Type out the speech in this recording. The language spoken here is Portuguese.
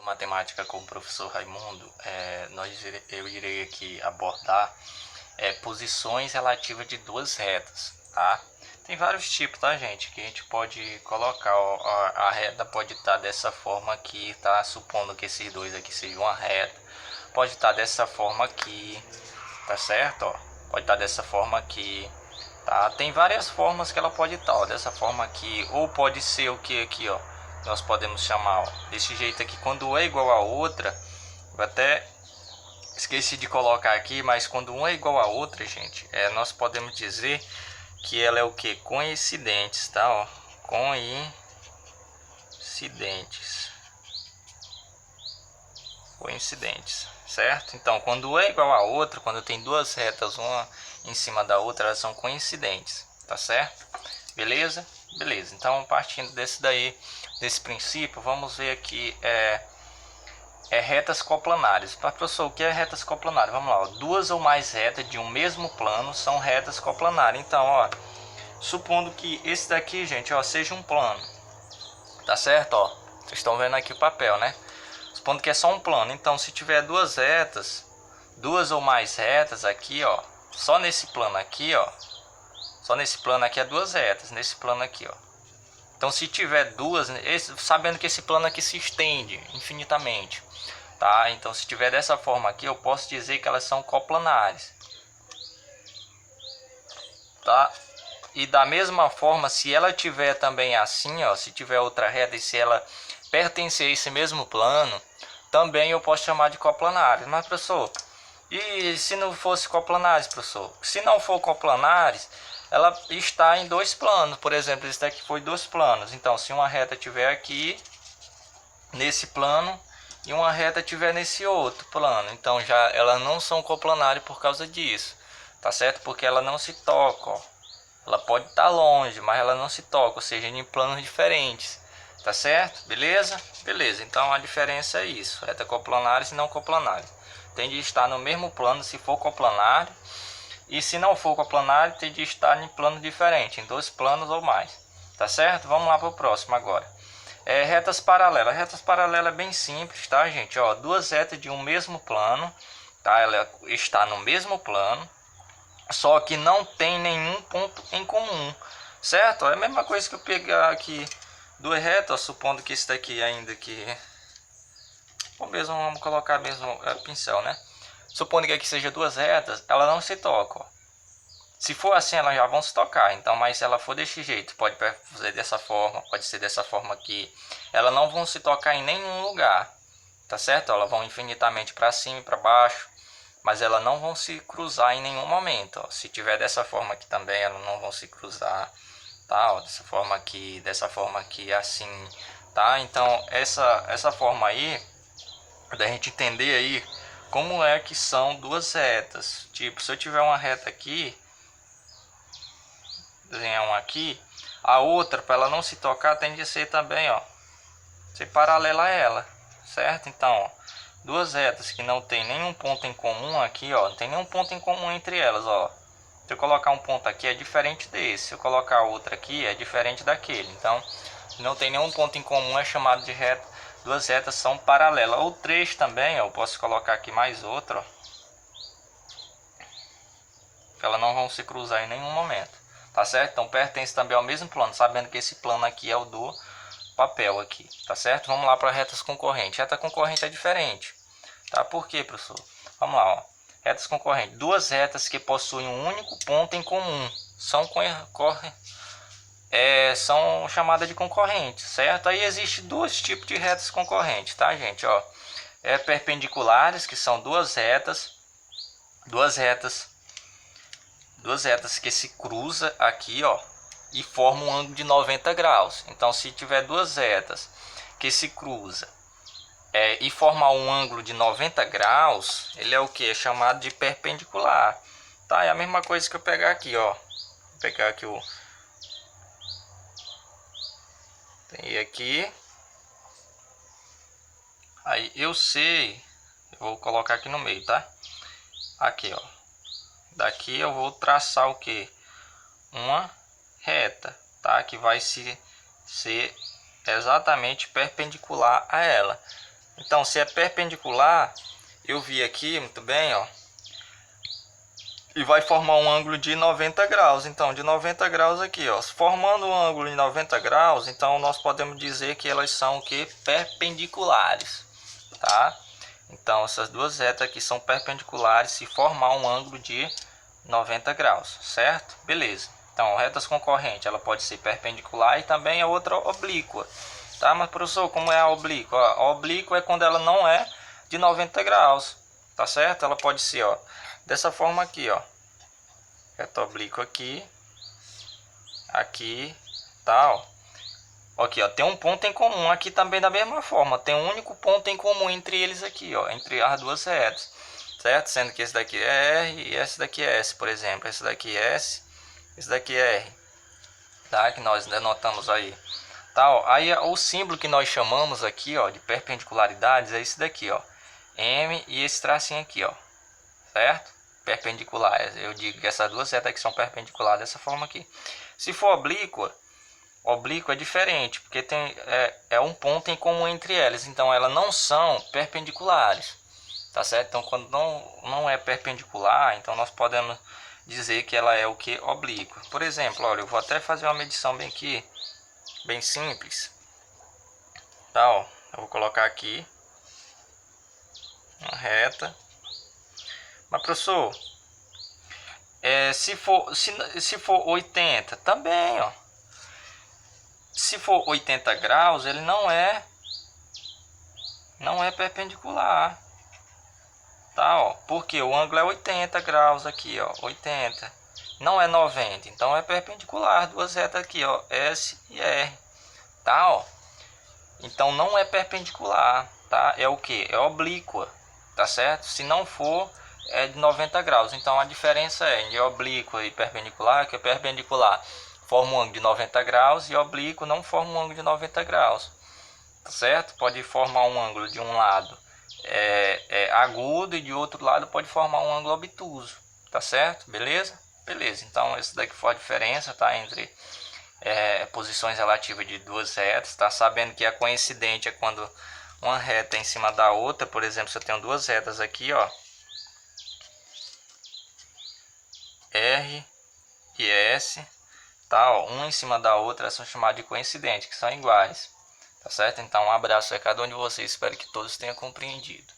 Matemática com o professor Raimundo, eu irei aqui abordar posições relativas de duas retas, tá? Tem vários tipos, tá, gente? Que a gente pode colocar, ó, a reta pode estar dessa forma aqui, tá? Supondo que esses dois aqui sejam uma reta, pode estar dessa forma aqui, tá certo? Ó, pode estar dessa forma aqui, tá? Tem várias formas que ela pode estar, ó, dessa forma aqui, ou pode ser o que aqui, ó, nós podemos chamar, ó, desse jeito aqui, quando um é igual a outra, eu até esqueci de colocar aqui, mas quando uma é igual a outra, gente, nós podemos dizer que ela é o que? Coincidentes, tá? Ó, coincidentes, certo? Então, quando é igual a outra, quando tem duas retas uma em cima da outra, elas são coincidentes, tá certo? Beleza? Beleza. Então, partindo desse princípio, vamos ver aqui retas coplanares. Para professor, o que é retas coplanares? Vamos lá, ó. Duas ou mais retas de um mesmo plano são retas coplanares. Então, ó, supondo que esse daqui, gente, ó, seja um plano, tá certo? Ó, vocês estão vendo aqui o papel, né? Supondo que é só um plano. Então, se tiver duas retas, duas ou mais retas aqui, ó, só nesse plano aqui, ó, só nesse plano aqui é duas retas, nesse plano aqui, ó. Então, se tiver duas, sabendo que esse plano aqui se estende infinitamente, tá? Então, se tiver dessa forma aqui, eu posso dizer que elas são coplanares, tá? E da mesma forma, se ela tiver também assim, ó, se tiver outra reta e se ela pertencer a esse mesmo plano, também eu posso chamar de coplanares. Mas, professor, e se não fosse coplanares, professor? Se não for coplanares, ela está em dois planos. Por exemplo, esse daqui foi dois planos. Então, se uma reta tiver aqui nesse plano e uma reta tiver nesse outro plano, então já elas não são coplanares por causa disso, tá certo? Porque ela não se toca, ó. Ela pode estar longe, mas ela não se toca, ou seja, em planos diferentes, tá certo? Beleza? Beleza. Então a diferença é isso: reta coplanares e não coplanares. Tem de estar no mesmo plano se for coplanar, e se não for coplanar, tem de estar em plano diferente, em dois planos ou mais, tá certo? Vamos lá para o próximo agora. Retas paralelas. Retas paralelas é bem simples, tá, gente? Ó, duas retas de um mesmo plano, tá? Ela está no mesmo plano, só que não tem nenhum ponto em comum, certo? É a mesma coisa que eu pegar aqui duas retas, supondo que esse daqui ainda que... Ou mesmo, vamos colocar mesmo pincel, né? Supondo que aqui seja duas retas, ela não se toca, ó. Se for assim, elas já vão se tocar. Então, mas se ela for desse jeito, pode fazer dessa forma, pode ser dessa forma aqui, elas não vão se tocar em nenhum lugar, tá certo? Elas vão infinitamente para cima e para baixo, mas elas não vão se cruzar em nenhum momento, ó. Se tiver dessa forma aqui também, elas não vão se cruzar, tá? Ó, dessa forma aqui, assim, tá? Então, essa forma aí, da gente entender aí como é que são duas retas. Tipo, se eu tiver uma reta aqui, desenhar uma aqui, a outra, para ela não se tocar, tem de ser também, ó, ser paralela a ela, certo? Então, ó, duas retas que não tem nenhum ponto em comum aqui, ó, não tem nenhum ponto em comum entre elas, ó. Se eu colocar um ponto aqui é diferente desse, se eu colocar outra aqui é diferente daquele. Então, se não tem nenhum ponto em comum, é chamado de reta. Duas retas são paralelas. Ou três também, ó, eu posso colocar aqui mais outra, ó, que elas não vão se cruzar em nenhum momento, tá certo? Então pertence também ao mesmo plano, sabendo que esse plano aqui é o do papel aqui, tá certo? Vamos lá para retas concorrentes. Reta concorrente é diferente, tá? Por quê, professor? Vamos lá, ó. Retas concorrentes. Duas retas que possuem um único ponto em comum são chamadas de concorrentes, certo? Aí existe dois tipos de retas concorrentes, tá, gente? Ó, perpendiculares, que são duas retas que se cruzam aqui, ó, e formam um ângulo de 90 graus. Então, se tiver duas retas que se cruzam e formar um ângulo de 90 graus, ele é o que? É chamado de perpendicular, tá? É a mesma coisa que eu pegar aqui, ó. Vou pegar aqui tem aqui. Aí eu vou colocar aqui no meio, tá? Aqui, ó. Daqui eu vou traçar o que? Uma reta, tá? Que vai ser exatamente perpendicular a ela. Então, se é perpendicular, eu vi aqui muito bem, ó, e vai formar um ângulo de 90 graus. Então, de 90 graus aqui, ó, formando um ângulo de 90 graus, então nós podemos dizer que elas são o que? Perpendiculares, tá? Então, essas duas retas aqui são perpendiculares se formar um ângulo de 90 graus, certo? Beleza. Então, retas concorrentes, ela pode ser perpendicular e também a outra oblíqua, tá? Mas, professor, como é a oblíqua? A oblíqua é quando ela não é de 90 graus, tá certo? Ela pode ser, ó, dessa forma aqui, ó, reta oblíqua aqui, aqui, tal. Aqui, ó, tem um ponto em comum aqui também da mesma forma. Tem um único ponto em comum entre eles aqui, ó, entre as duas retas, certo? Sendo que esse daqui é R e esse daqui é S, por exemplo. Esse daqui é S, esse daqui é R, tá? Que nós denotamos aí. Tá, ó. Aí o símbolo que nós chamamos aqui, ó, de perpendicularidades é esse daqui, ó, M e esse tracinho aqui, ó, certo? Perpendicular, eu digo que essas duas retas aqui são perpendiculares dessa forma aqui. Se for oblíqua, oblíqua é diferente, porque tem um ponto em comum entre elas, então elas não são perpendiculares, tá certo? Então quando não é perpendicular, então nós podemos dizer que ela é o que? Oblíqua. Por exemplo, olha, eu vou até fazer uma medição bem aqui, bem simples, tá, ó, eu vou colocar aqui uma reta. Mas, professor, se for 80, também, ó. Se for 80 graus, ele não é perpendicular. Tá, ó. Porque o ângulo é 80 graus aqui, ó. 80. Não é 90. Então é perpendicular. Duas retas aqui, ó. S e R. Tá, ó. Então não é perpendicular, tá? É o que? É oblíqua. Tá certo? Se não for, é de 90 graus. Então a diferença é de oblíqua e perpendicular, que é perpendicular forma um ângulo de 90 graus e oblíquo não forma um ângulo de 90 graus. Tá certo? Pode formar um ângulo de um lado agudo e de outro lado pode formar um ângulo obtuso. Tá certo? Beleza? Beleza. Então essa daqui foi a diferença, tá? Entre posições relativas de duas retas. Tá sabendo que a coincidente é quando uma reta é em cima da outra. Por exemplo, se eu tenho duas retas aqui, ó, R e S, tá, ó, uma em cima da outra, são chamadas de coincidentes, que são iguais, tá certo? Então um abraço a cada um de vocês, espero que todos tenham compreendido.